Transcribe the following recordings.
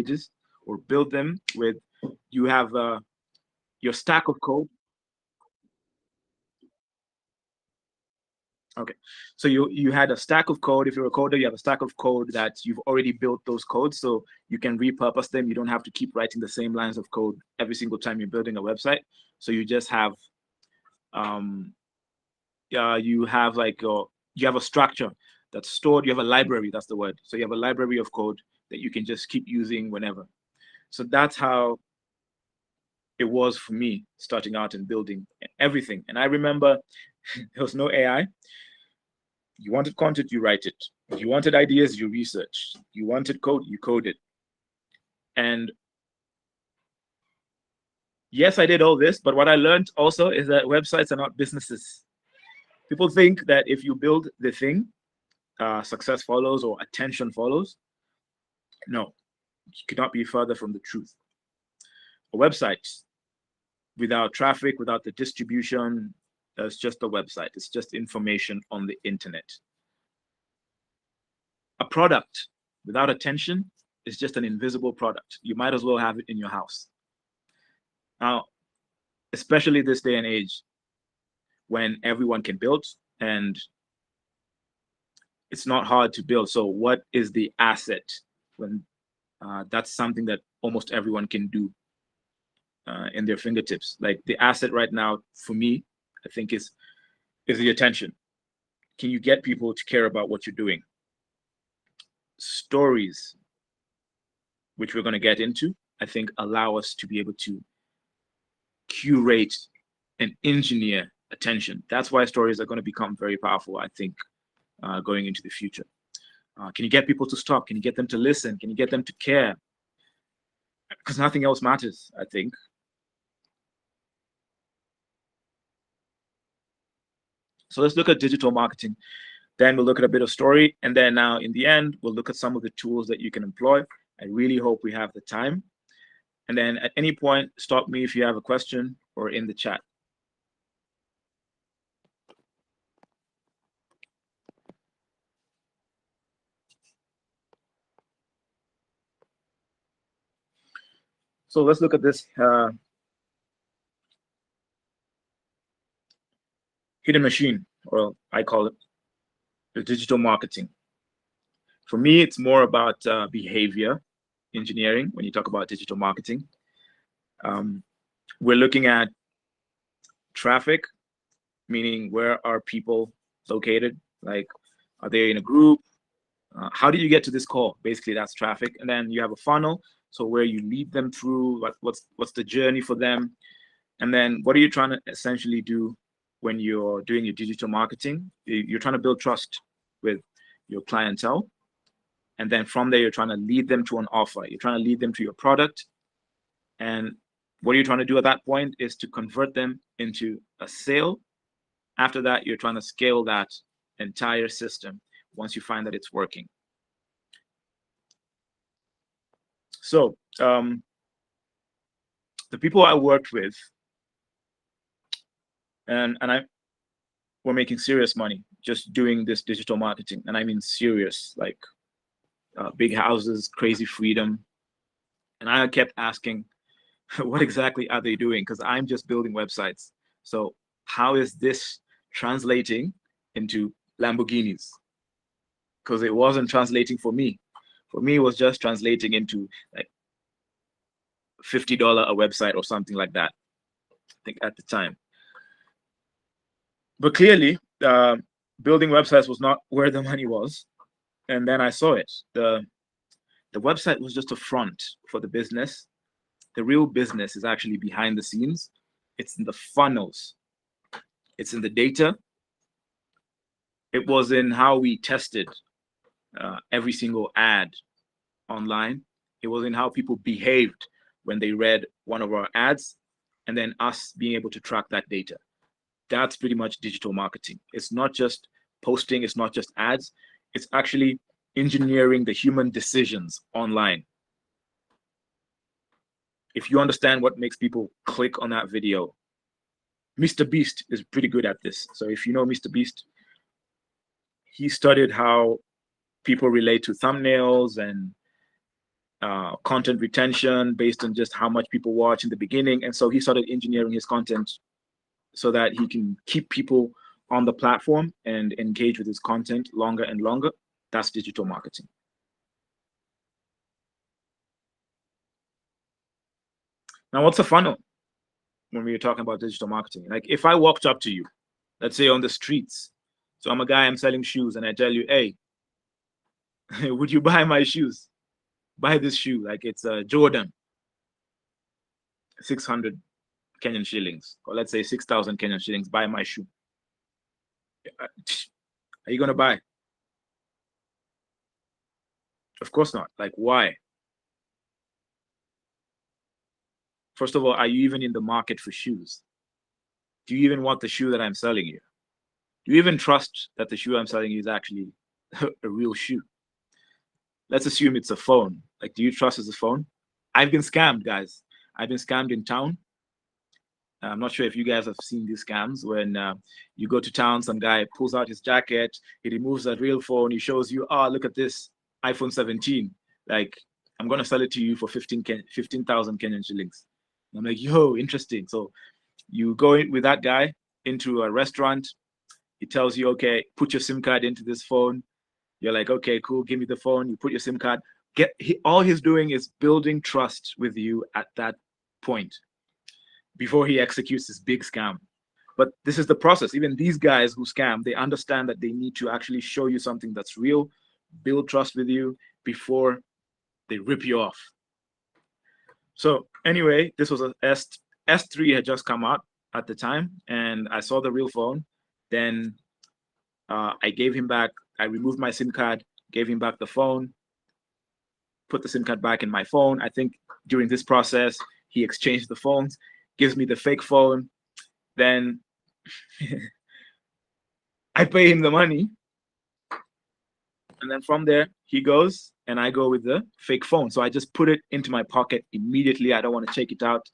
pages or build them with, you have your stack of code. Okay, so you had a stack of code. If you're a coder, you have a stack of code that you've already built those codes, so you can repurpose them. You don't have to keep writing the same lines of code every single time you're building a website. So you just have you have like you have a structure that's stored. You have a library. That's the word. So you have a library of code that you can just keep using whenever. So that's how it was for me starting out and building everything. And I remember there was no AI. You wanted content, you write it. You wanted ideas, you research. You wanted code, you code it. And yes, I did all this, but what I learned also is that websites are not businesses. People think that if you build the thing, success follows or attention follows. No, you could not be further from the truth. A website without traffic, without the distribution, it's just a website. It's just information on the internet. A product without attention is just an invisible product. You might as well have it in your house. Now, especially this day and age, when everyone can build and it's not hard to build. So what is the asset when that's something that almost everyone can do in their fingertips? Like the asset right now for me, I think is the attention. Can you get people to care about what you're doing? Stories, which we're going to get into, I think allow us to be able to curate and engineer attention. That's why stories are going to become very powerful, I think, going into the future. Can you get people to stop? Can you get them to listen? Can you get them to care? Because nothing else matters, I think. So let's look at digital marketing. Then we'll look at a bit of story. And then now in the end, we'll look at some of the tools that you can employ. I really hope we have the time. And then at any point, stop me if you have a question or in the chat. So let's look at this hidden machine, or I call it the digital marketing. For me, it's more about behavior engineering when you talk about digital marketing. We're looking at traffic, meaning where are people located? Like, are they in a group? How did you get to this call? Basically, that's traffic. And then you have a funnel, so where you lead them through, what's the journey for them? And then what are you trying to essentially do when you're doing your digital marketing? You're trying to build trust with your clientele. And then from there, you're trying to lead them to an offer. You're trying to lead them to your product. And what you're trying to do at that point is to convert them into a sale. After that, you're trying to scale that entire system once you find that it's working. So the people I worked with, and we're making serious money just doing this digital marketing. And I mean serious, like big houses, crazy freedom. And I kept asking, what exactly are they doing? Because I'm just building websites. So how is this translating into Lamborghinis? Because it wasn't translating for me. For me, it was just translating into like $50 a website or something like that, I think at the time. But clearly, building websites was not where the money was. And then I saw it. The website was just a front for the business. The real business is actually behind the scenes. It's in the funnels. It's in the data. It was in how we tested every single ad online. It was in how people behaved when they read one of our ads, and then us being able to track that data. That's pretty much digital marketing. It's not just posting, it's not just ads, it's actually engineering the human decisions online. If you understand what makes people click on that video, Mr. Beast is pretty good at this. So if you know Mr. Beast, he studied how people relate to thumbnails and content retention based on just how much people watch in the beginning. And so he started engineering his content so that he can keep people on the platform and engage with his content longer and longer. That's digital marketing. Now, what's a funnel when we're talking about digital marketing? Like if I walked up to you, let's say on the streets, so I'm a guy, I'm selling shoes, and I tell you, hey, would you buy my shoes? Buy this shoe, like it's a Jordan, 600 Kenyan shillings, or let's say 6,000 Kenyan shillings, buy my shoe. Are you going to buy? Of course not. Like, why? First of all, are you even in the market for shoes? Do you even want the shoe that I'm selling you? Do you even trust that the shoe I'm selling you is actually a real shoe? Let's assume it's a phone. Like, do you trust it's a phone? I've been scammed, guys. I've been scammed in town. I'm not sure if you guys have seen these scams when you go to town, some guy pulls out his jacket, he removes a real phone, he shows you, oh, look at this iPhone 17. Like, I'm going to sell it to you for 15,000 Kenyan shillings. And I'm like, yo, interesting. So you go in with that guy into a restaurant. He tells you, okay, put your SIM card into this phone. You're like, okay, cool, give me the phone. You put your SIM card. All he's doing is building trust with you at that point before he executes this big scam. But this is the process. Even these guys who scam, they understand that they need to actually show you something that's real, build trust with you before they rip you off. So anyway, this was a S3 had just come out at the time, and I saw the real phone. Then I gave him back, I removed my SIM card, gave him back the phone, put the SIM card back in my phone. I think during this process, he exchanged the phones, gives me the fake phone. Then I pay him the money. And then from there, he goes and I go with the fake phone. So I just put it into my pocket immediately. I don't want to check it out.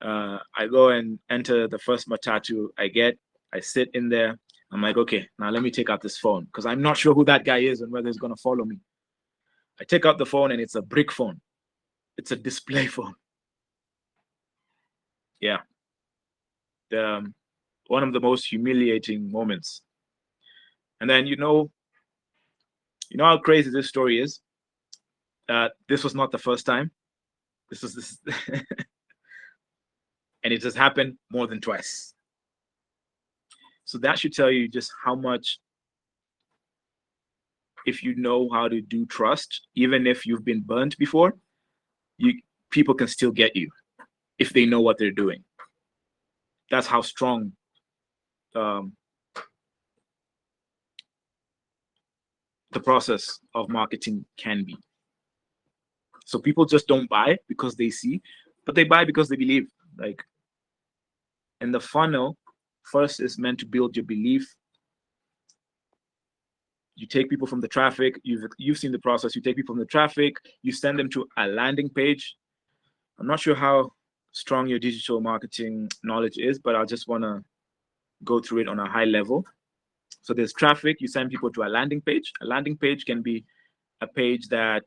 I go and enter the first matatu I get. I sit in there. I'm like, okay, now let me take out this phone because I'm not sure who that guy is and whether he's going to follow me. I take out the phone and it's a brick phone. It's a display phone. Yeah. One of the most humiliating moments. And then, you know how crazy this story is? This was not the first time. This was and it has happened more than twice. So that should tell you just how much, if you know how to do trust, even if you've been burnt before, people can still get you if they know what they're doing. That's how strong the process of marketing can be. So people just don't buy because they see, but they buy because they believe. Like, and the funnel first is meant to build your belief. You take people from the traffic. You've seen the process. You take people from the traffic. You send them to a landing page. I'm not sure how strong your digital marketing knowledge is, but I just want to go through it on a high level. So there's traffic. You send people to a landing page. A landing page can be a page that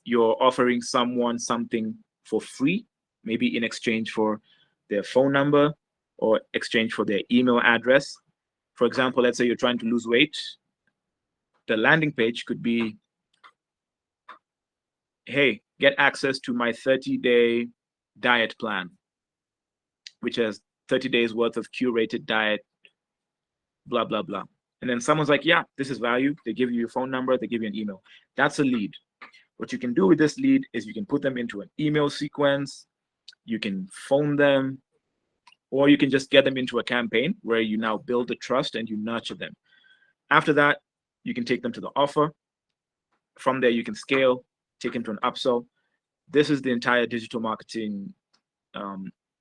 you're offering someone something for free, maybe in exchange for their phone number or exchange for their email address. For example, let's say you're trying to lose weight. The landing page could be, hey, get access to my 30-day diet plan, which has 30 days worth of curated diet, blah, blah, blah. And then someone's like, yeah, this is value. They give you your phone number, they give you an email. That's a lead. What you can do with this lead is you can put them into an email sequence, you can phone them, or you can just get them into a campaign where you now build the trust and you nurture them. After that, you can take them to the offer. From there, you can scale, take them to an upsell. This is the entire digital marketing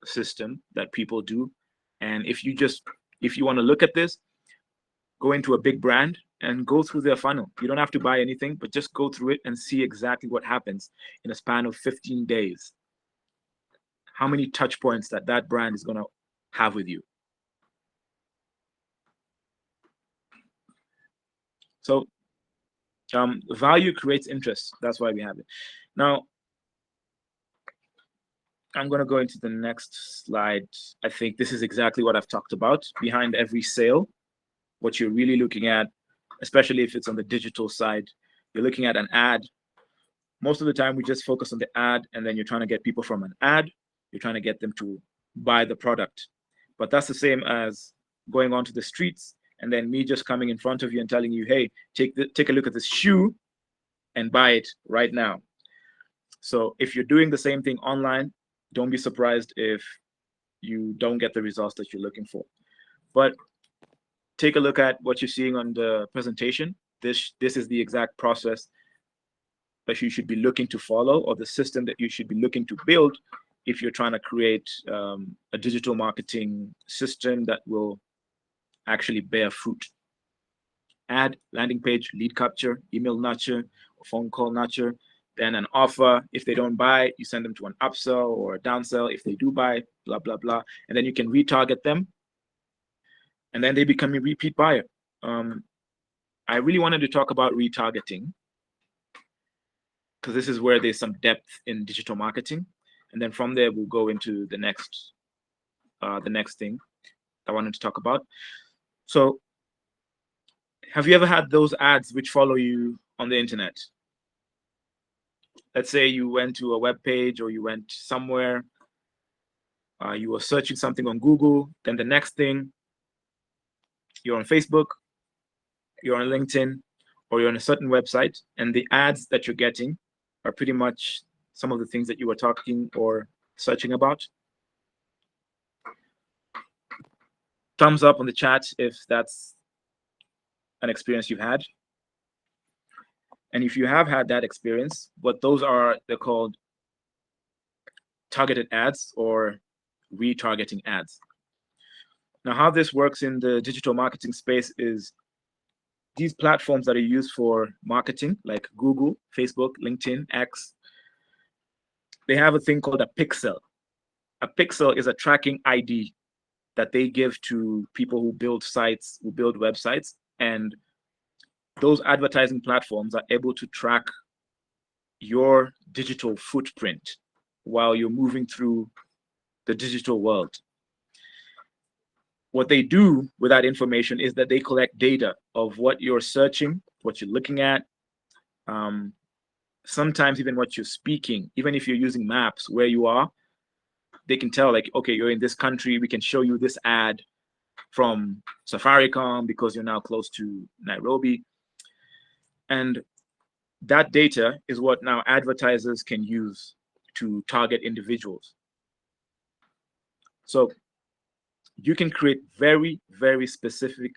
system that people do. And if you want to look at this, go into a big brand and go through their funnel. You don't have to buy anything, but just go through it and see exactly what happens in a span of 15 days. How many touch points that brand is going to have with you. So Value creates interest. That's why we have it. Now, I'm going to go into the next slide. I think this is exactly what I've talked about. Behind every sale, what you're really looking at, especially if it's on the digital side, you're looking at an ad. Most of the time, we just focus on the ad, and then you're trying to get people from an ad. You're trying to get them to buy the product. But that's the same as going onto the streets and then me just coming in front of you and telling you, hey, take a look at this shoe and buy it right now. So if you're doing the same thing online, don't be surprised if you don't get the results that you're looking for. But take a look at what you're seeing on the presentation. This is the exact process that you should be looking to follow, or the system that you should be looking to build if you're trying to create a digital marketing system that will actually bear fruit. Ad, landing page, lead capture, email nurture, or phone call nurture, then an offer. If they don't buy, you send them to an upsell or a downsell. If they do buy, blah, blah, blah. And then you can retarget them, and then they become a repeat buyer. I really wanted to talk about retargeting because this is where there's some depth in digital marketing. And then from there, we'll go into the next thing I wanted to talk about. So have you ever had those ads which follow you on the internet? Let's say you went to a web page or you went somewhere, you were searching something on Google, then the next thing, you're on Facebook, you're on LinkedIn, or you're on a certain website, and the ads that you're getting are pretty much some of the things that you were talking or searching about. Thumbs up on the chat if that's an experience you've had. And if you have had that experience, what those are, they're called targeted ads or retargeting ads. Now, how this works in the digital marketing space is these platforms that are used for marketing, like Google, Facebook, LinkedIn, X, they have a thing called a pixel. A pixel is a tracking ID that they give to people who build sites, who build websites, and those advertising platforms are able to track your digital footprint while you're moving through the digital world. What they do with that information is that they collect data of what you're searching, what you're looking at, sometimes even what you're speaking. Even if you're using maps where you are, they can tell, like, okay, you're in this country, we can show you this ad from Safaricom because you're now close to Nairobi. And that data is what now advertisers can use to target individuals. So you can create very, very specific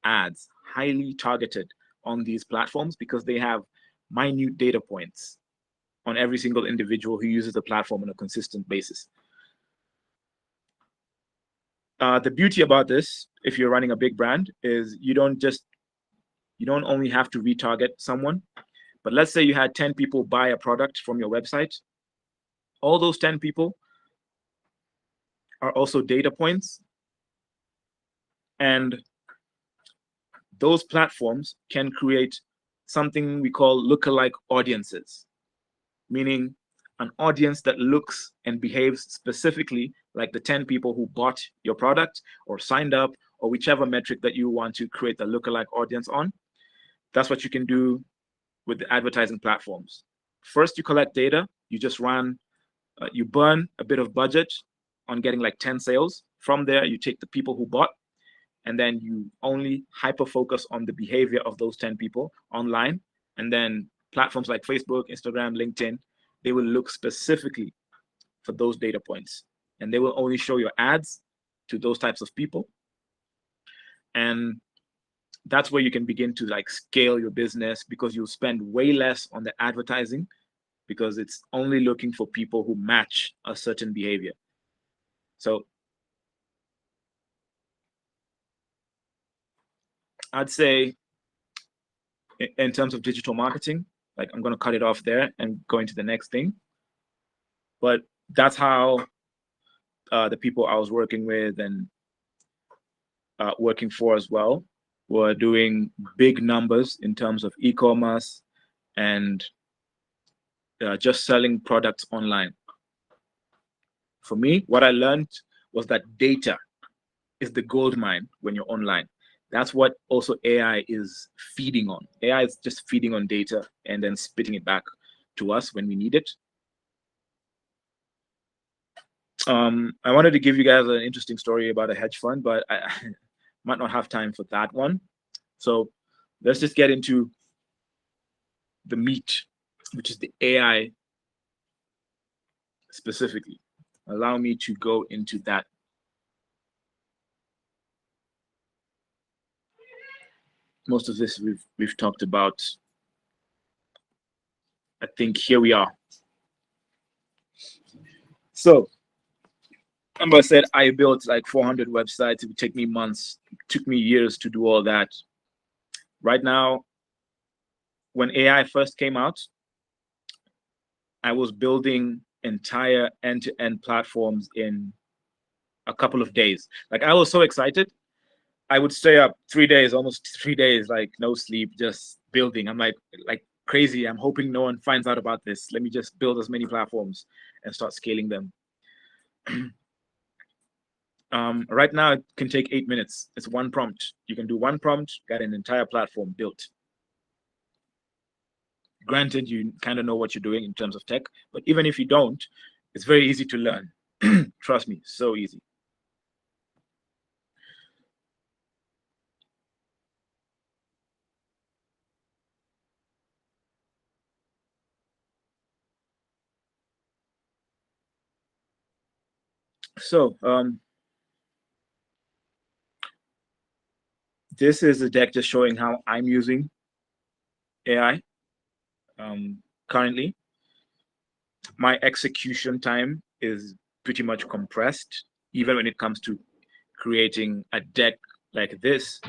ads, highly targeted on these platforms because they have minute data points on every single individual who uses the platform on a consistent basis. The beauty about this, if you're running a big brand, is you don't only have to retarget someone, but let's say you had 10 people buy a product from your website. All those 10 people are also data points, and those platforms can create something we call lookalike audiences, meaning an audience that looks and behaves specifically like the 10 people who bought your product or signed up, or whichever metric that you want to create the lookalike audience on. That's what you can do with the advertising platforms. First, you collect data. You just you burn a bit of budget on getting like 10 sales. From there, you take the people who bought, and then you only hyper-focus on the behavior of those 10 people online. And then platforms like Facebook, Instagram, LinkedIn, they will look specifically for those data points. And they will only show your ads to those types of people. And that's where you can begin to like scale your business, because you'll spend way less on the advertising because it's only looking for people who match a certain behavior. So I'd say in terms of digital marketing, like I'm going to cut it off there and go into the next thing. But that's how the people I was working with and working for as well, were doing big numbers in terms of e-commerce and just selling products online. For me, what I learned was that data is the gold mine when you're online. That's what also AI is feeding on. AI is just feeding on data and then spitting it back to us when we need it. I wanted to give you guys an interesting story about a hedge fund, but I might not have time for that one. So let's just get into the meat, which is the AI specifically. Allow me to go into that. Most of this we've talked about. I think here we are. So, remember I said I built like 400 websites. It would take me months. It took me years to do all that. Right now, when AI first came out, I was building entire end-to-end platforms in a couple of days. Like I was so excited. I would stay up 3 days, almost 3 days, like no sleep, just building. I'm like crazy. I'm hoping no one finds out about this. Let me just build as many platforms and start scaling them. Right now, it can take 8 minutes. It's one prompt. You can do one prompt, got an entire platform built. Granted, you kind of know what you're doing in terms of tech, but even if you don't, it's very easy to learn. Trust me, so easy. So this is a deck just showing how I'm using AI currently. My execution time is pretty much compressed. Even when it comes to creating a deck like this,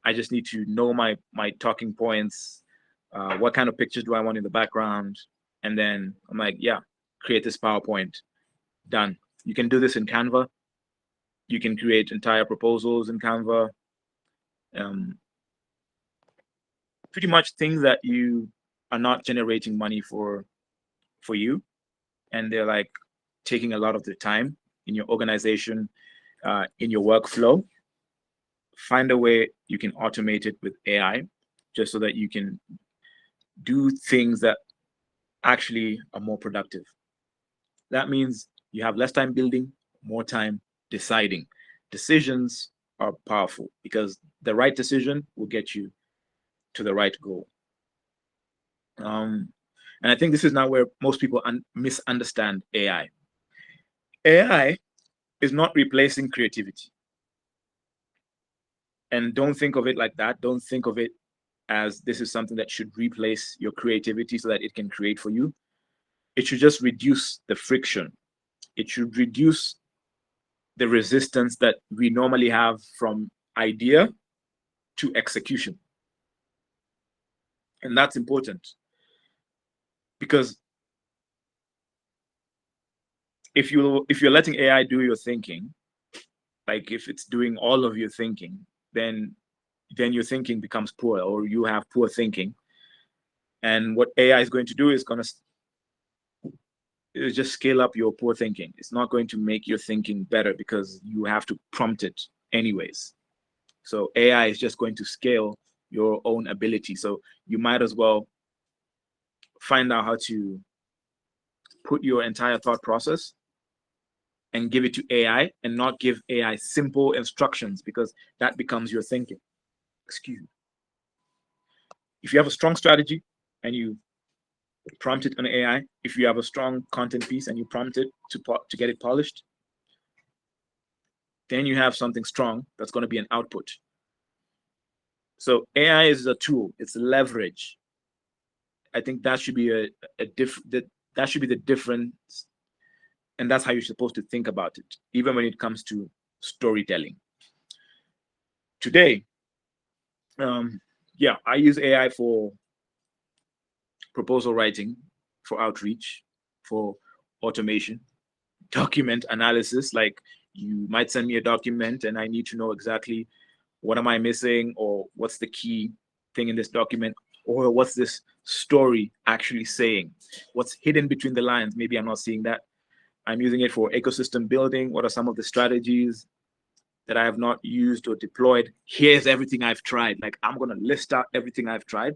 I just need to know my talking points, what kind of pictures do I want in the background, and then I'm like, yeah, create this PowerPoint, done. You can do this in Canva. You can create entire proposals in Canva. Pretty much things that you are not generating money for you, and they're like taking a lot of the time in your organization, in your workflow. Find a way you can automate it with AI, just so that you can do things that actually are more productive. That means you have less time building, more time deciding. Decisions are powerful because the right decision will get you to the right goal. And I think this is now where most people misunderstand AI. AI is not replacing creativity. And don't think of it like that. Don't think of it as this is something that should replace your creativity so that it can create for you. It should just reduce the friction. It should reduce the resistance that we normally have from idea to execution. And that's important because if you're letting AI do your thinking, like if it's doing all of your thinking, then your thinking becomes poor, or you have poor thinking. And what AI is going to do is going to just scale up your poor thinking. It's not going to make your thinking better because you have to prompt it anyways. So AI is just going to scale your own ability. So you might as well find out how to put your entire thought process and give it to AI, and not give AI simple instructions, because that becomes your thinking. Excuse me. If you have a strong strategy and you prompt it on AI, if you have a strong content piece and you prompt it to get it polished, then you have something strong that's going to be an output. So AI is a tool, it's leverage. I think that should be that should be the difference, and that's how you're supposed to think about it, even when it comes to storytelling. Today, yeah, I use AI for proposal writing, for outreach, for automation, document analysis. Like you might send me a document and I need to know exactly what am I missing, or what's the key thing in this document, or what's this story actually saying? What's hidden between the lines? Maybe I'm not seeing that. I'm using it for ecosystem building. What are some of the strategies that I have not used or deployed? Here's everything I've tried. Like, I'm going to list out everything I've tried,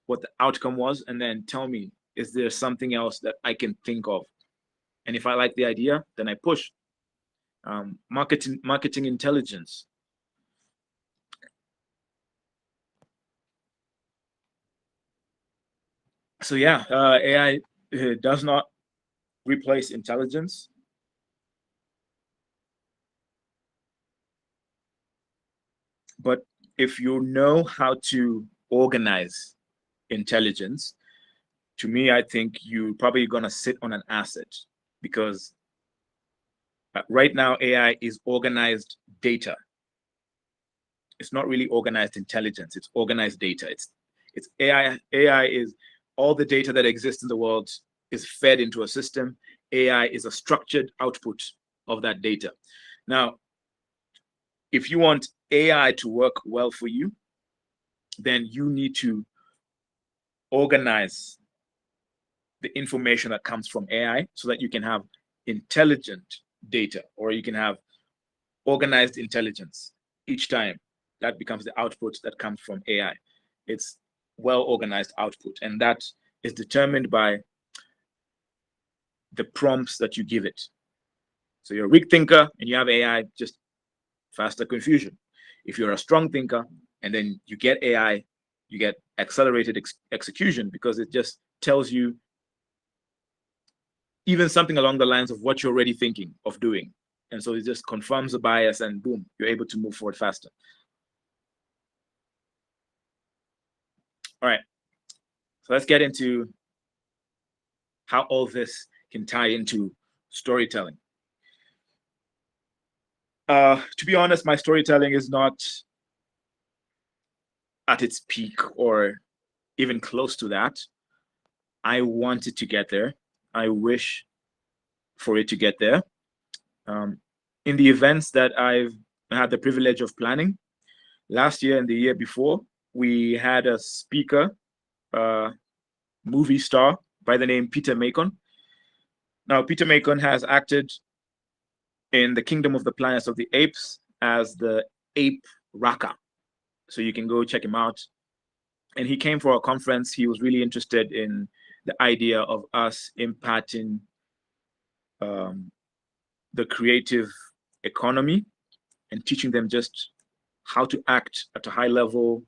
what the outcome was, and then tell me, is there something else that I can think of? And if I like the idea, then I push. Marketing intelligence. So yeah, AI does not replace intelligence. But if you know how to organize intelligence, to me, I think you're probably going to sit on an asset, because right now AI is organized data. It's not really organized intelligence. It's organized data. It's AI. AI is all the data that exists in the world is fed into a system. AI is a structured output of that data. Now, if you want AI to work well for you, then you need to organize the information that comes from AI so that you can have intelligent data, or you can have organized intelligence each time. That becomes the output that comes from AI. It's well-organized output, and that is determined by the prompts that you give it. So you're a weak thinker and you have AI, just faster confusion. If you're a strong thinker and then you get AI, you get accelerated execution, because it just tells you even something along the lines of what you're already thinking of doing. And so it just confirms the bias, and boom, you're able to move forward faster. All right, so let's get into how all this can tie into storytelling. To be honest, my storytelling is not at its peak or even close to that. I want it to get there. I wish for it to get there. In the events that I've had the privilege of planning, last year and the year before, we had a speaker, movie star by the name Peter Macon. Now, Peter Macon has acted in the Kingdom of the Planets of the Apes as the ape Raka. So you can go check him out. And he came for a conference. He was really interested in the idea of us impacting the creative economy and teaching them just how to act at a high level,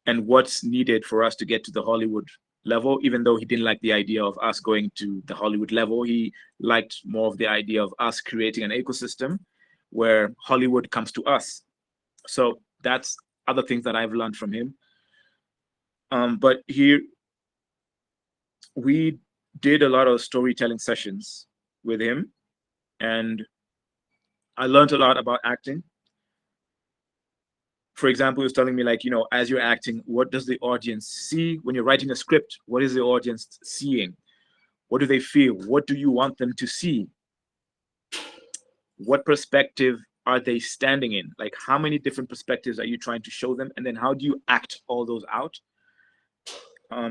and what's needed for us to get to the Hollywood level. Even though he didn't like the idea of us going to the Hollywood level, he liked more of the idea of us creating an ecosystem where Hollywood comes to us. So that's other things that I've learned from him. But we did a lot of storytelling sessions with him, and I learned a lot about acting. For example, he was telling me, like, as you're acting, what does the audience see when you're writing a script? What is the audience seeing? What do they feel? What do you want them to see? What perspective are they standing in? Like, how many different perspectives are you trying to show them? And then how do you act all those out?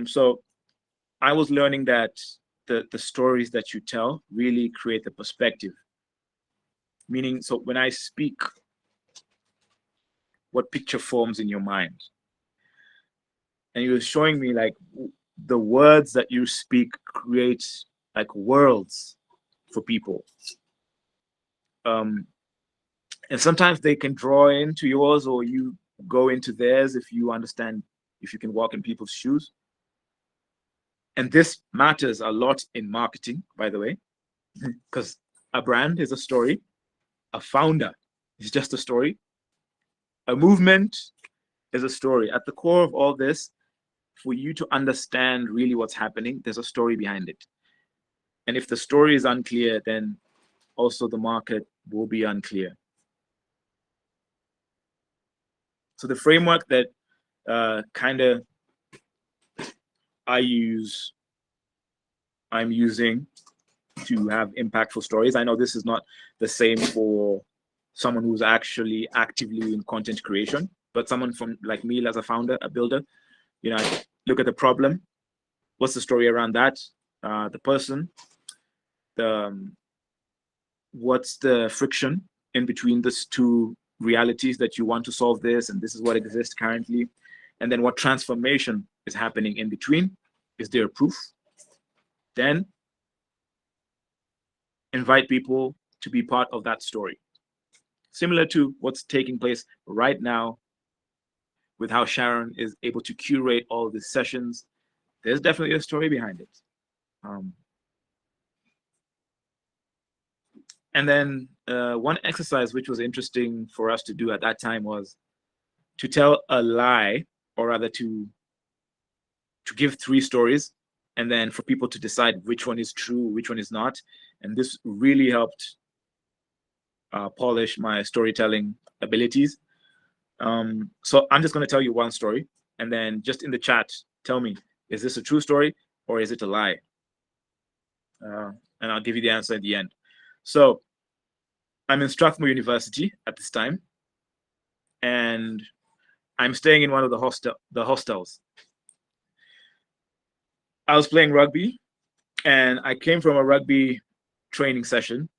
So I was learning that the stories that you tell really create the perspective. Meaning, so when I speak, what picture forms in your mind? And he was showing me, like, the words that you speak create like worlds for people. And sometimes they can draw into yours, or you go into theirs, if you understand, if you can walk in people's shoes. And this matters a lot in marketing, by the way, because a brand is a story, a founder is just a story, a movement is a story. At the core of all this, for you to understand really what's happening, there's a story behind it. And if the story is unclear, then also the market will be unclear. So the framework that kind of I'm using to have impactful stories. I know this is not the same for someone who's actually actively in content creation, but someone from like me as a founder, a builder. I look at the problem, what's the story around that, the person, the what's the friction in between these two realities that you want to solve this, and this is what exists currently, and then what transformation is happening in between. Is there proof? Then invite people to be part of that story. Similar to what's taking place right now with how Sharon is able to curate all of these sessions. There's definitely a story behind it. And then one exercise which was interesting for us to do at that time was to tell a lie, or rather to give 3 stories, and then for people to decide which one is true, which one is not. And this really helped polish my storytelling abilities. So I'm just going to tell you one story, and then just in the chat, tell me, is this a true story or is it a lie? And I'll give you the answer at the end. So I'm in Strathmore University at this time, and I'm staying in one of the hostels. I was playing rugby, and I came from a rugby training session.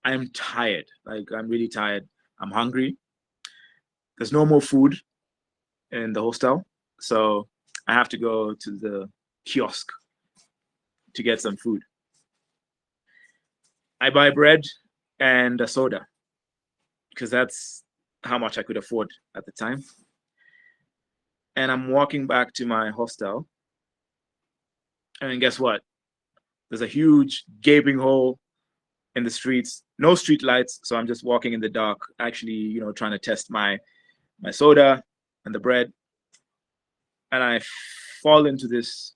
I'm tired, like I'm really tired. I'm hungry. There's no more food in the hostel, so I have to go to the kiosk to get some food. I buy bread and a soda because that's how much I could afford at the time. And I'm walking back to my hostel, and guess what? There's a huge gaping hole in the streets, no street lights, so I'm just walking in the dark, actually, trying to test my soda and the bread, and I fall into this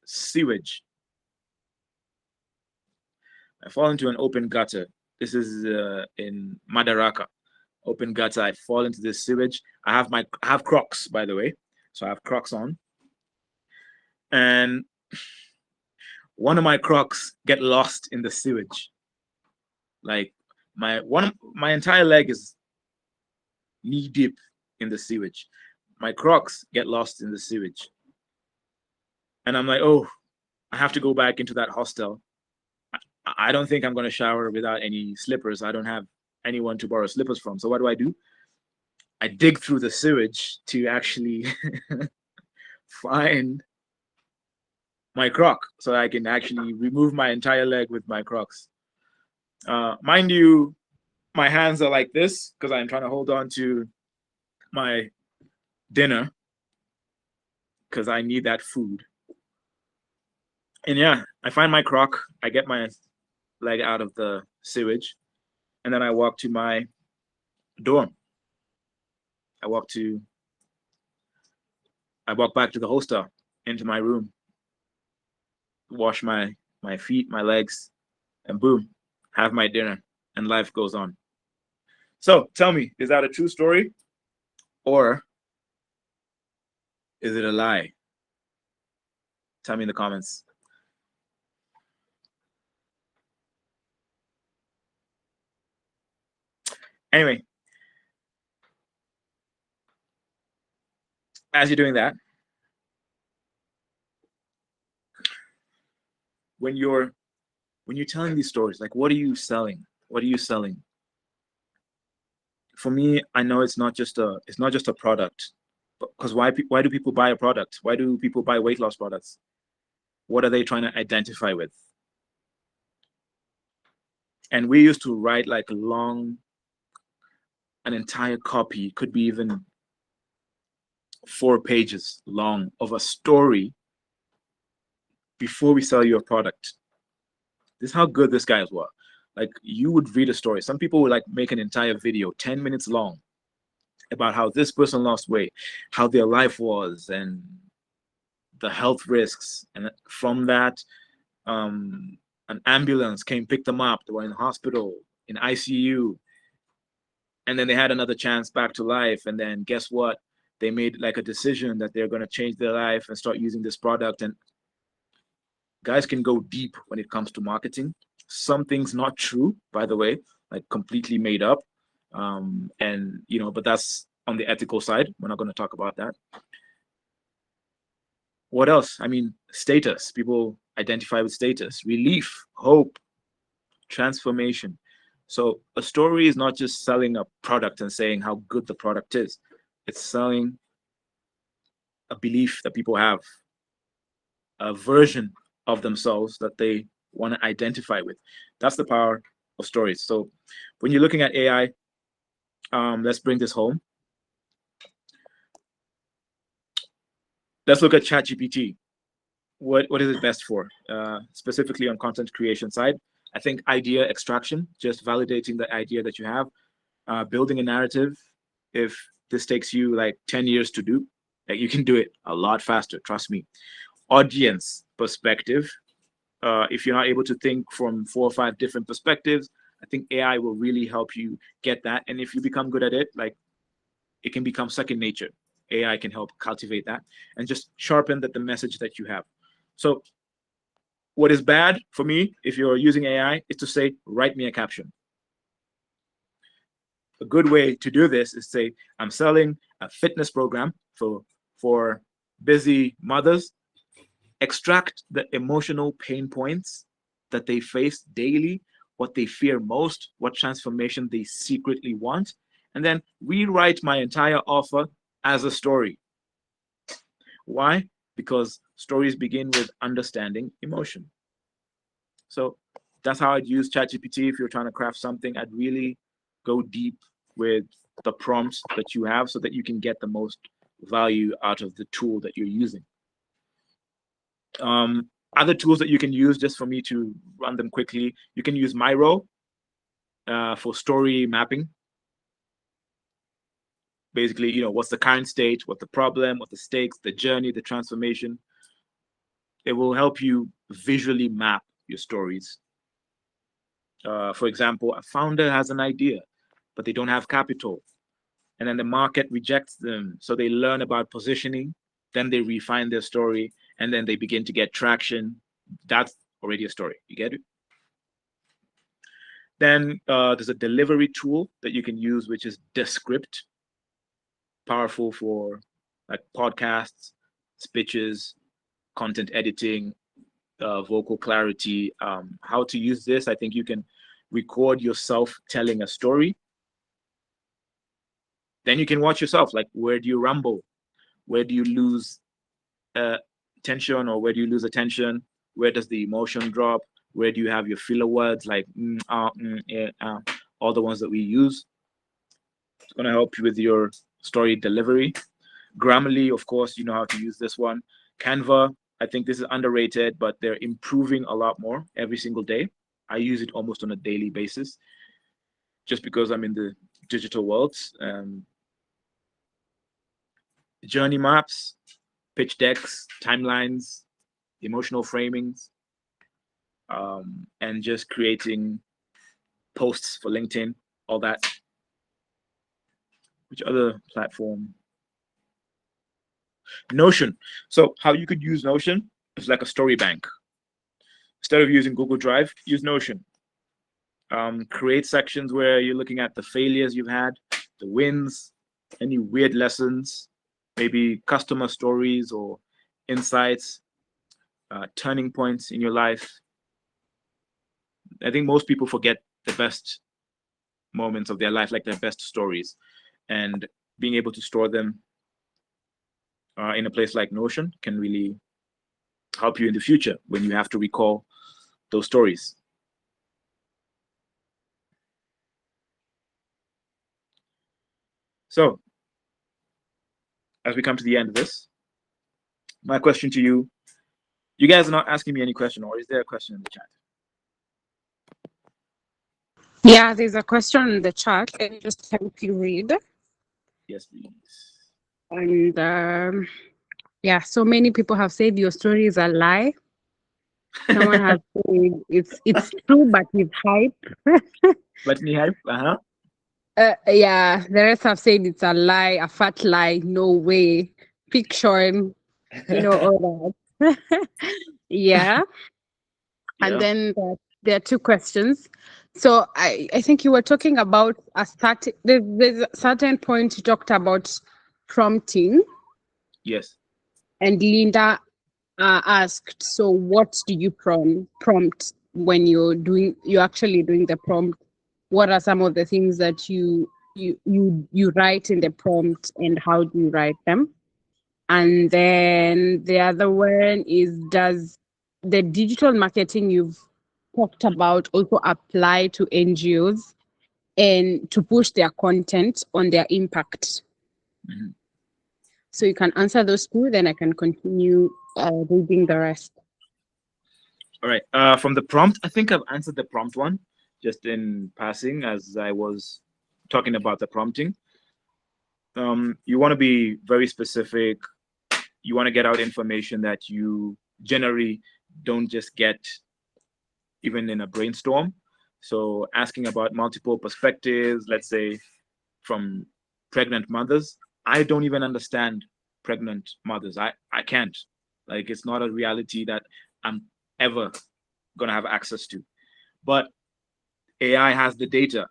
sewage. I fall into an open gutter. This is in Madaraka, open gutter. I fall into this sewage. I have Crocs, by the way, so I have Crocs on, and one of my Crocs get lost in the sewage. Like my entire leg is knee deep in the sewage. My Crocs get lost in the sewage, and I'm like, oh, I have to go back into that hostel. I don't think I'm going to shower without any slippers. I don't have anyone to borrow slippers from. So what do? I dig through the sewage to actually find my Croc so I can actually remove my entire leg with my Crocs. Mind you, my hands are like this because I'm trying to hold on to my dinner because I need that food. And yeah, I find my Croc. I get my leg out of the sewage, and then I walk to my dorm. I walk back to the hostel, into my room, wash my feet, my legs, and boom, have my dinner, and life goes on. So tell me, is that a true story or is it a lie? Tell me in the comments. Anyway, as you're doing that, when you're telling these stories, like, what are you selling? What are you selling? For me, I know it's not just a product, because why do people buy a product? Why do people buy weight loss products? What are they trying to identify with? And we used to write like an entire copy, could be even 4 pages long, of a story before we sell you a product. This is how good this guys were. Like, you would read a story. Some people would like make an entire video, 10 minutes long, about how this person lost weight, how their life was, and the health risks. And from that, an ambulance came, pick them up. They were in the hospital, in ICU, and then they had another chance back to life. And then guess what? They made like a decision that they're going to change their life and start using this product. And guys can go deep when it comes to marketing. Some things not true, by the way. like completely made up. And but that's on the ethical side. We're not going to talk about that. What else? I mean, status. People identify with status, relief, hope, transformation. So a story is not just selling a product and saying how good the product is. It's selling a belief that people have, a version of themselves that they want to identify with. That's the power of stories. So when you're looking at AI, let's bring this home. Let's look at ChatGPT. What is it best for? Specifically on content creation side, I think idea extraction, just validating the idea that you have, building a narrative. If this takes you like 10 years to do, like you can do it a lot faster, trust me. Audience perspective. If you're not able to think from 4 or 5 different perspectives, I think AI will really help you get that. And if you become good at it, like it can become second nature. AI can help cultivate that and just sharpen the message that you have. So what is bad for me, if you're using AI, is to say, write me a caption. A good way to do this is say, I'm selling a fitness program for busy mothers. Extract the emotional pain points that they face daily, what they fear most, what transformation they secretly want, and then rewrite my entire offer as a story. Why? Because stories begin with understanding emotion. So that's how I'd use ChatGPT. If you're trying to craft something, I'd really go deep with the prompts that you have so that you can get the most value out of the tool that you're using. Other tools that you can use, just for me to run them quickly, you can use Miro for story mapping. Basically, what's the current state, what's the problem, what the stakes, the journey, the transformation. It will help you visually map your stories. For example, a founder has an idea, but they don't have capital. And then the market rejects them. So they learn about positioning, then they refine their story, and then they begin to get traction. That's already a story. You get it? Then there's a delivery tool that you can use, which is Descript. Powerful for like podcasts, speeches, content editing, vocal clarity. How to use this? I think you can record yourself telling a story. Then you can watch yourself, like where do you rumble? Where do you lose tension, or where do you lose attention? Where does the emotion drop? Where do you have your filler words like all the ones that we use? It's going to help you with your story delivery. Grammarly, of course, you know how to use this one. Canva, I think this is underrated, but they're improving a lot more every single day. I use it almost on a daily basis just because I'm in the digital world. Journey maps, pitch decks, timelines, emotional framings, and just creating posts for LinkedIn, all that. Which other platform? Notion. So how you could use Notion is like a story bank. Instead of using Google Drive, use Notion. Create sections where you're looking at the failures you've had, the wins, any weird lessons, maybe customer stories or insights, turning points in your life. I think most people forget the best moments of their life, like their best stories, and being able to store them in a place like Notion can really help you in the future when you have to recall those stories. So as we come to the end of this, my question to you, you guys are not asking me any question, or is there a question in the chat? Yeah, there's a question in the chat. Let me just help you read. Yes, please. And yeah, so many people have said your story is a lie. Someone has said it's true, but with hype. But me hype, Yeah, the rest have said it's a lie, a fat lie, no way, fiction, all that. Yeah. And Yeah. then there are 2 questions. So I think you were talking about there's a certain point you talked about prompting, Yes. and Linda asked, so what do you prompt when you're actually doing the prompt? What are some of the things that you write in the prompt, and how do you write them? And then the other one is, does the digital marketing you've talked about also apply to NGOs and to push their content on their impact? Mhm. So you can answer those two, then I can continue reading the rest. All right. From the prompt, I think I've answered the prompt one just in passing as I was talking about the prompting. You want to be very specific. You want to get out information that you generally don't just get even in a brainstorm. So asking about multiple perspectives, let's say from pregnant mothers. I don't even understand pregnant mothers. I can't. Like it's not a reality that I'm ever gonna have access to. But AI has the data.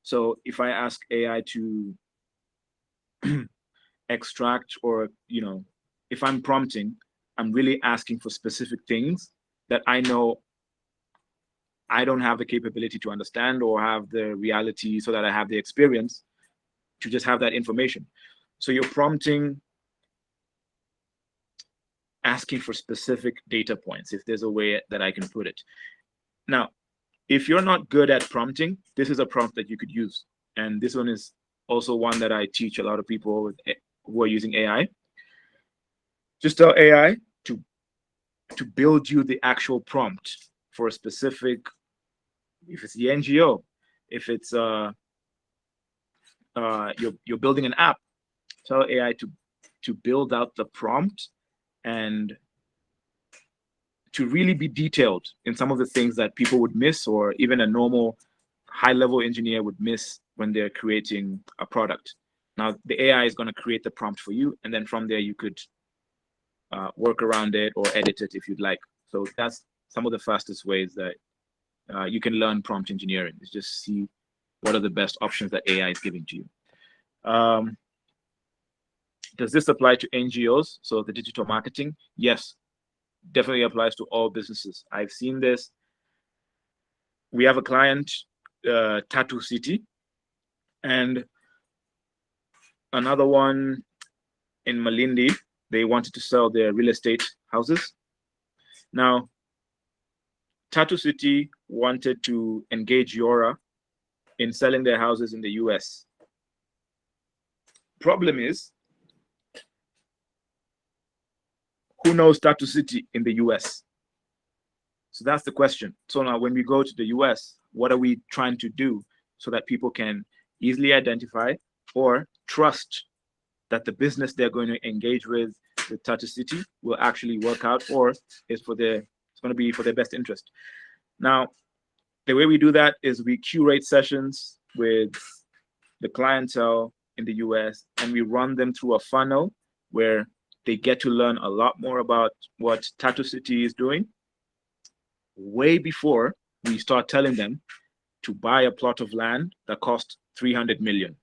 So if I ask AI to extract or if I'm prompting, I'm really asking for specific things that I know I don't have the capability to understand or have the reality so that I have the experience to just have that information. So you're prompting, asking for specific data points, if there's a way that I can put it. Now, if you're not good at prompting, this is a prompt that you could use. And this one is also one that I teach a lot of people who are using AI. Just tell AI to build you the actual prompt for a specific, if it's the NGO, if it's you're building an app, tell AI to build out the prompt and to really be detailed in some of the things that people would miss, or even a normal high-level engineer would miss when they're creating a product. Now, the AI is going to create the prompt for you, and then from there you could work around it or edit it if you'd like. So that's some of the fastest ways that you can learn prompt engineering, is just see what are the best options that AI is giving to you. Does this apply to NGOs? So the digital marketing? Yes, definitely applies to all businesses. I've seen this. We have a client, Tattoo City, and another one in Malindi. They wanted to sell their real estate houses. Now, Tattoo City wanted to engage Yora in selling their houses in the US. Problem is, who knows Tattoo City in the US? So that's the question. So now when we go to the US, what are we trying to do so that people can easily identify or trust that the business they're going to engage with Tattoo City will actually work out, or it's going to be for their best interest. Now, the way we do that is we curate sessions with the clientele in the US, and we run them through a funnel where they get to learn a lot more about what Tattoo City is doing way before we start telling them to buy a plot of land that costs 300 million.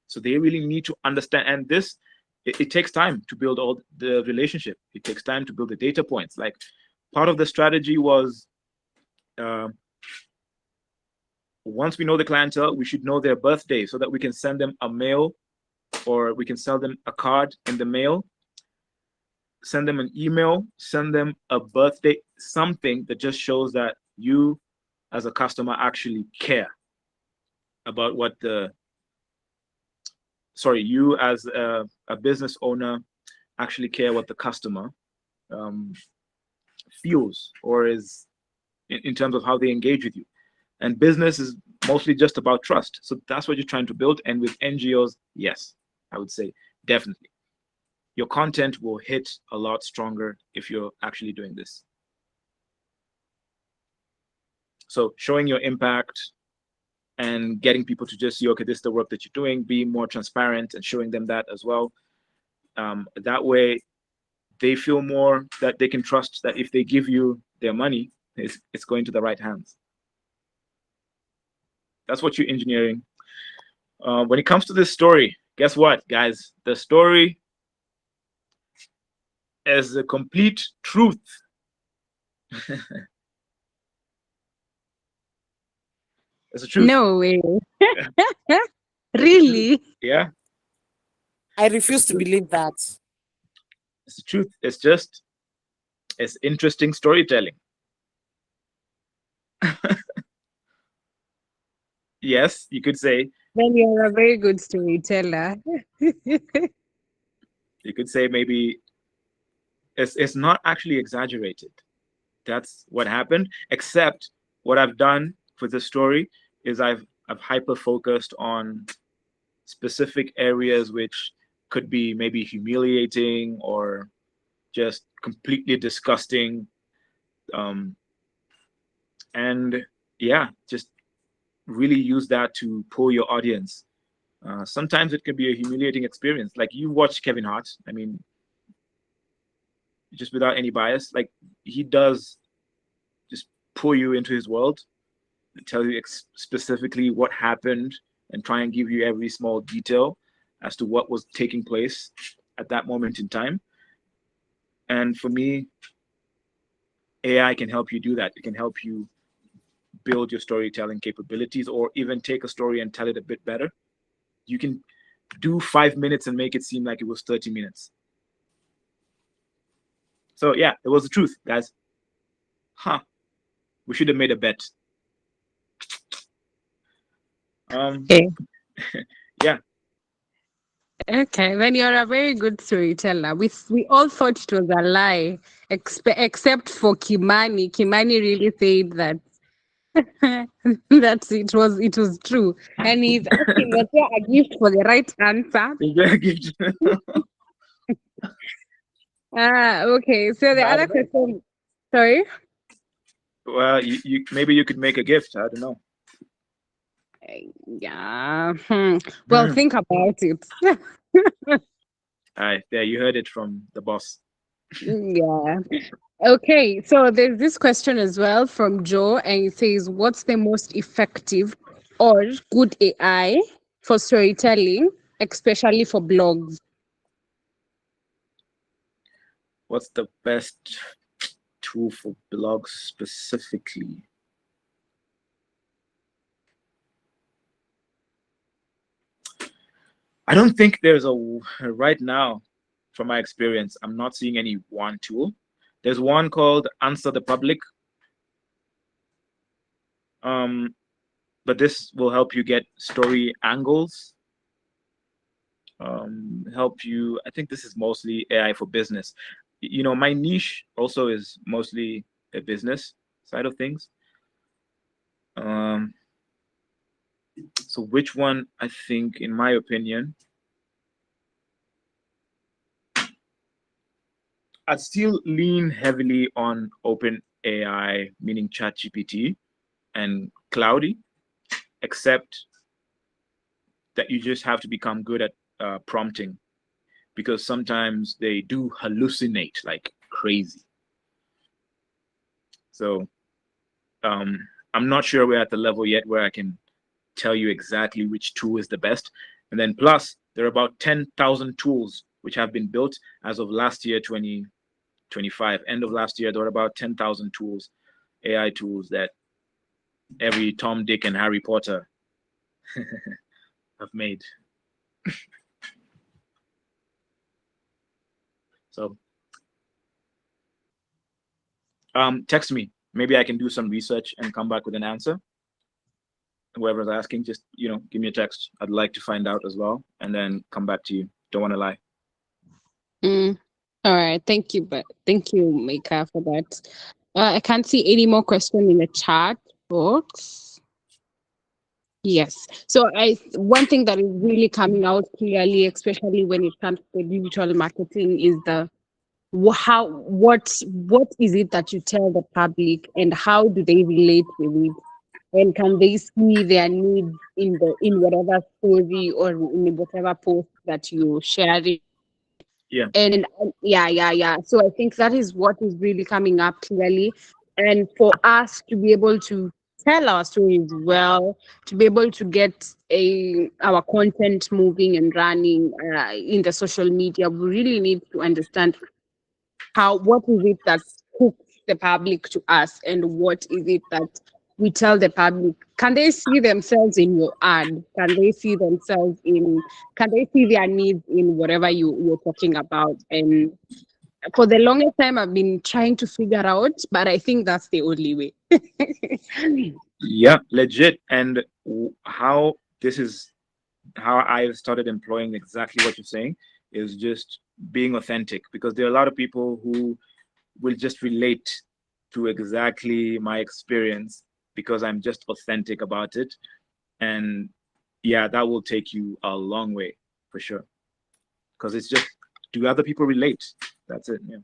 So they really need to understand, and it takes time to build all the relationship. It takes time to build the data points. Like part of the strategy was, once we know the clientele, we should know their birthday so that we can send them a mail, or we can sell them a card in the mail, send them an email, send them a birthday, something that just shows that you as a customer actually care about what you as a business owner actually care what the customer feels, or is in terms of how they engage with you. And business is mostly just about trust. So that's what you're trying to build. And with NGOs, yes, I would say definitely. Your content will hit a lot stronger if you're actually doing this. So showing your impact and getting people to just see, okay, this is the work that you're doing, being more transparent and showing them that as well. That way, they feel more that they can trust that if they give you their money, it's going to the right hands. That's what you're engineering. When it comes to this story, guess what, guys? The story is the complete truth. It's the truth. No way. Really? Yeah, I refuse to believe that. it's the truth. It's interesting storytelling. Yes, you could say. Then you're a very good storyteller. You could say maybe it's not actually exaggerated. That's what happened. Except what I've done for the story is I've hyper focused on specific areas which could be maybe humiliating or just completely disgusting. And yeah, just really use that to pull your audience. Sometimes it can be a humiliating experience. Like you watch Kevin Hart. I mean, just without any bias, like he does just pull you into his world, tell you specifically what happened, and try and give you every small detail as to what was taking place at that moment in time. And for me, AI can help you do that. It can help you build your storytelling capabilities, or even take a story and tell it a bit better. You can do 5 minutes and make it seem like it was 30 minutes. So yeah, it was the truth, guys. We should have made a bet. Okay. Yeah. Okay, then you're a very good storyteller. We all thought it was a lie, except for Kimani. Kimani really said that that it was true, and he's asking was there a gift for the right answer? Okay. So the other question, sorry. Well, you maybe you could make a gift. I don't know. Yeah. Well, think about it. All right, there you heard it from the boss. Yeah. Okay. So there's this question as well from Joe, and it says, "What's the most effective or good AI for storytelling, especially for blogs?" What's the best tool for blogs specifically? I don't think there's right now, from my experience, I'm not seeing any one tool. There's one called Answer the Public. But this will help you get story angles. Help you. I think this is mostly AI for business. You know, my niche also is mostly a business side of things. So which one, I think, in my opinion, I'd still lean heavily on OpenAI, meaning ChatGPT, and Cloudy, except that you just have to become good at prompting, because sometimes they do hallucinate like crazy. So I'm not sure we're at the level yet where I can tell you exactly which tool is the best. And then plus, there are about 10,000 tools which have been built as of last year, 2025. End of last year, there were about 10,000 tools, AI tools, that every Tom, Dick, and Harry Potter have made. So text me. Maybe I can do some research and come back with an answer. Whoever's asking, just give me a text. I'd like to find out as well, and then come back to you. Don't want to lie. All right. Thank you, Mika, for that. I can't see any more questions in the chat box. Yes. So one thing that is really coming out clearly, especially when it comes to digital marketing, is what is it that you tell the public, and how do they relate with it, and can they see their needs in whatever story or in whatever post that you share it. Yeah. And yeah. So I think that is what is really coming up clearly, and for us to be able to tell our stories well, to be able to get our content moving and running in the social media. We really need to understand what is it that hooks the public to us, and what is it that we tell the public. Can they see themselves in your ad? Can they see themselves in? Can they see their needs in whatever you're talking about? And for the longest time, I've been trying to figure out, but I think that's the only way. Yeah, legit. And how this is how I've started employing exactly what you're saying is just being authentic, because there are a lot of people who will just relate to exactly my experience because I'm just authentic about it. And yeah, that will take you a long way for sure. Because it's just, do other people relate? That's it. Yeah.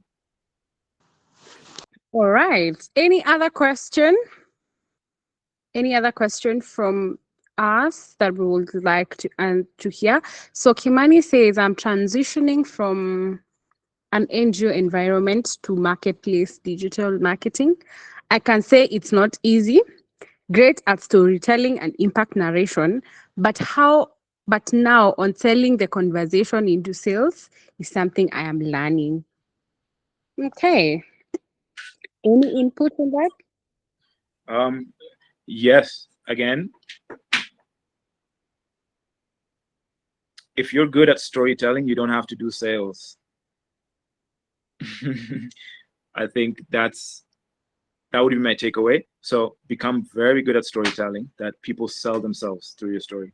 All right. Any other question? Any other question from us that we would like to hear? So Kimani says, I'm transitioning from an NGO environment to marketplace digital marketing. I can say it's not easy. Great at storytelling and impact narration, but now on selling the conversation into sales is something I am learning. Okay. Any input on that? Yes, again, if you're good at storytelling, you don't have to do sales. I think that would be my takeaway. So become very good at storytelling, that people sell themselves through your story.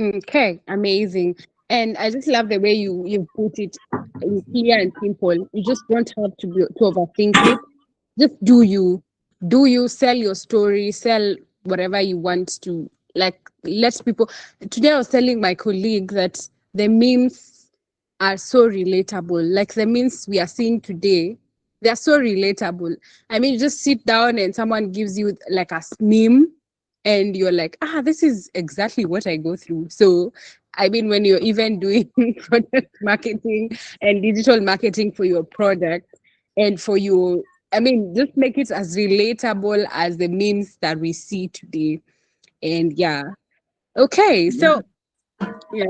Okay, amazing. And I just love the way you put it clear and simple. You just don't have to overthink it. Just do you sell your story, sell whatever you want to, like, let people. Today I was telling my colleague that the memes are so relatable. Like the memes we are seeing today, they are so relatable. I mean, you just sit down and someone gives you like a meme and you're like, this is exactly what I go through. So I mean, when you're even doing product marketing and digital marketing for your product and for your, I mean, just make it as relatable as the memes that we see today. And yeah. Okay. So yeah.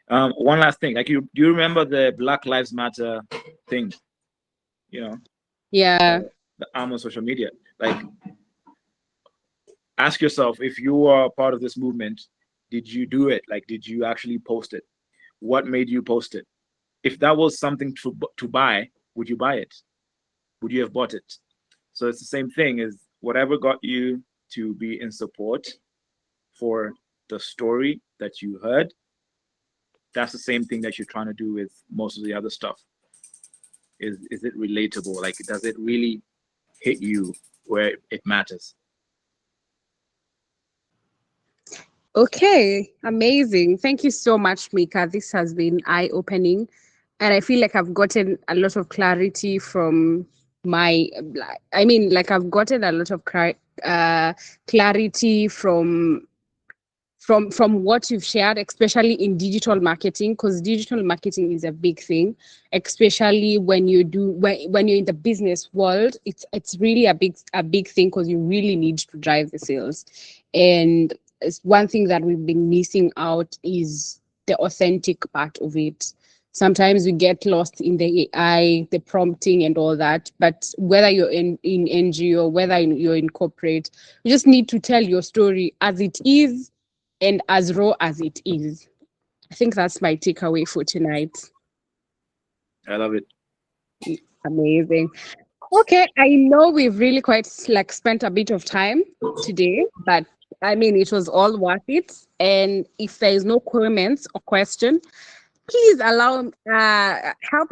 One last thing, like, do you remember the Black Lives Matter thing? You know, Yeah. the arm on social media. Like, ask yourself, if you are part of this movement, did you do it? Like, did you actually post it? What made you post it? If that was something to buy, would you buy it? Would you have bought it? So it's the same thing, is whatever got you to be in support for the story that you heard, that's the same thing that you're trying to do with most of the other stuff. Is it relatable? Like, does it really hit you where it matters? Okay, amazing. Thank you so much, Mika. This has been eye-opening. And I feel like I've gotten a lot of clarity from I've gotten a lot of clarity from what you've shared, especially in digital marketing, because digital marketing is a big thing, especially when when you're in the business world. It's really a big thing, because you really need to drive the sales. And it's one thing that we've been missing out is the authentic part of it. Sometimes we get lost in the AI, the prompting and all that. But whether you're in NGO, whether you're in corporate, you just need to tell your story as it is and as raw as it is. I think that's my takeaway for tonight. I love it. Amazing. Okay, I know we've really quite spent a bit of time today, but I mean, it was all worth it. And if there is no comments or question, please help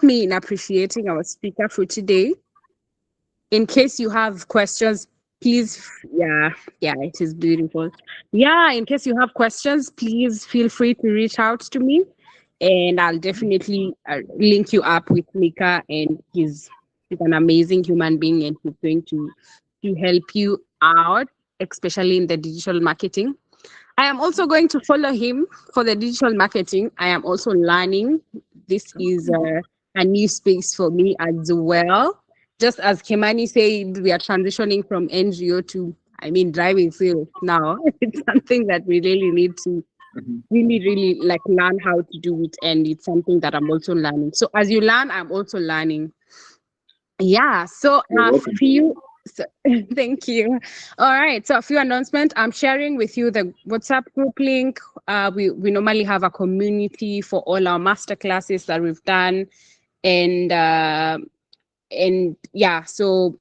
me in appreciating our speaker for today. In case you have questions, please, yeah, it is beautiful. Yeah, in case you have questions, please feel free to reach out to me, and I'll definitely link you up with Mika, and he's an amazing human being, and he's going to help you out, especially in the digital marketing. I am also going to follow him for the digital marketing. I am also learning. This is a new space for me as well. Just as Kimani said, we are transitioning from NGO to, I mean, driving sales now. It's something that we really need to Mhm. really like learn how to do it, and it's something that I'm also learning. So as you learn, I'm also learning. Yeah, so You're a welcome. few, so, thank you. All right, so a few announcements. I'm sharing with you the WhatsApp group link. We normally have a community for all our master classes that we've done, and yeah, so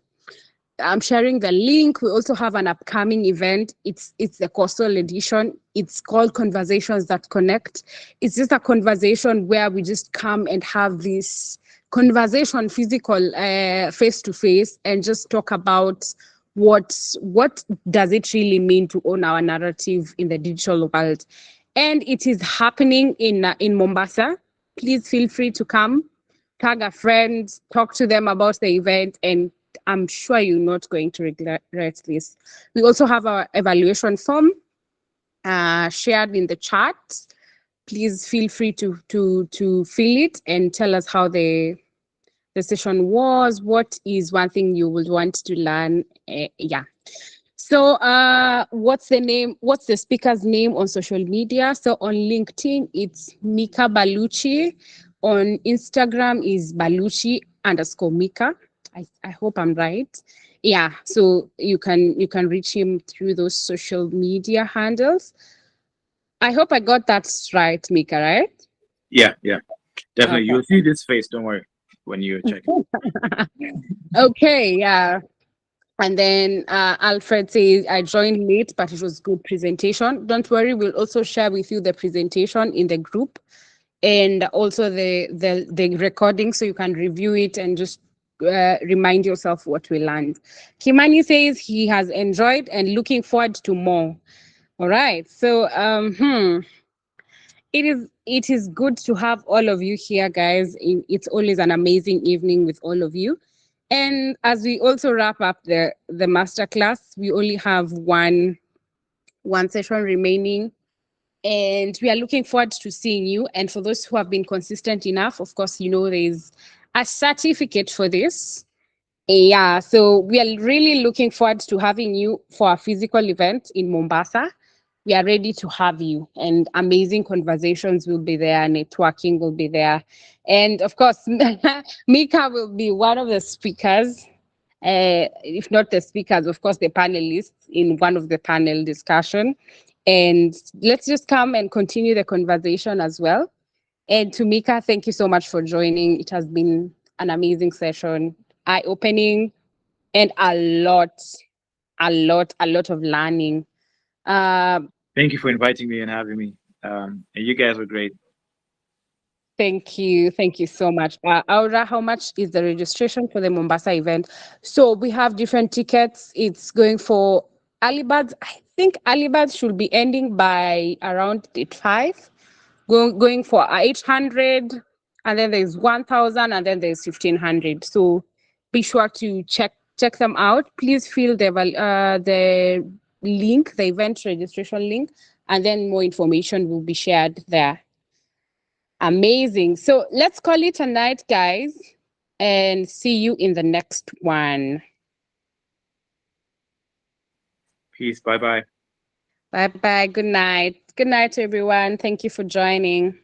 I'm sharing the link. We also have an upcoming event. It's the coastal edition. It's called Conversations That Connect. It's just a conversation where we just come and have this conversation, physical, face to face, and just talk about what does it really mean to own our narrative in the digital world. And it is happening in Mombasa. Please feel free to come, tag a friend, talk to them about the event, and I'm sure you're not going to regret this. We also have our evaluation form shared in the chat. Please feel free to fill it and tell us how the session was. What is one thing you would want to learn? Yeah. So what's the name? What's the speaker's name on social media? So on LinkedIn, it's Mika Baluchi. On Instagram is Baluchi_Mika. I hope I'm right. Yeah, so you can reach him through those social media handles. I hope I got that right, Mika, right? Yeah, yeah, definitely. Okay. You'll see this face. Don't worry when you check it. Okay, yeah. And then Alfred says, I joined late, but it was good presentation. Don't worry, we'll also share with you the presentation in the group and also the recording so you can review it and just remind yourself what we learned. Kimani says he has enjoyed and looking forward to more. All right. So it is good to have all of you here, guys. It's always an amazing evening with all of you. And as we also wrap up the masterclass, we only have one session remaining, and we are looking forward to seeing you. And for those who have been consistent enough, of course, there's a certificate for this. Yeah, so we are really looking forward to having you for a physical event in Mombasa. We are ready to have you, and amazing conversations will be there, networking will be there. And of course, Mika will be one of the speakers, if not the speakers, of course, the panelists in one of the panel discussion. And let's just come and continue the conversation as well. And to Mika, thank you so much for joining. It has been an amazing session, eye-opening, and a lot of learning. Thank you for inviting me and having me. And you guys were great. Thank you. Thank you so much. Aura, how much is the registration for the Mombasa event? So we have different tickets. It's going for Alibad. I think Alibad should be ending by around 5. Going for 800, and then there's 1,000, and then there's 1,500. So be sure to check them out. Please fill the link, the event registration link, and then more information will be shared there. Amazing. So let's call it a night, guys, and see you in the next one. Peace. Bye bye. Bye bye. Good night. Good night, everyone. Thank you for joining.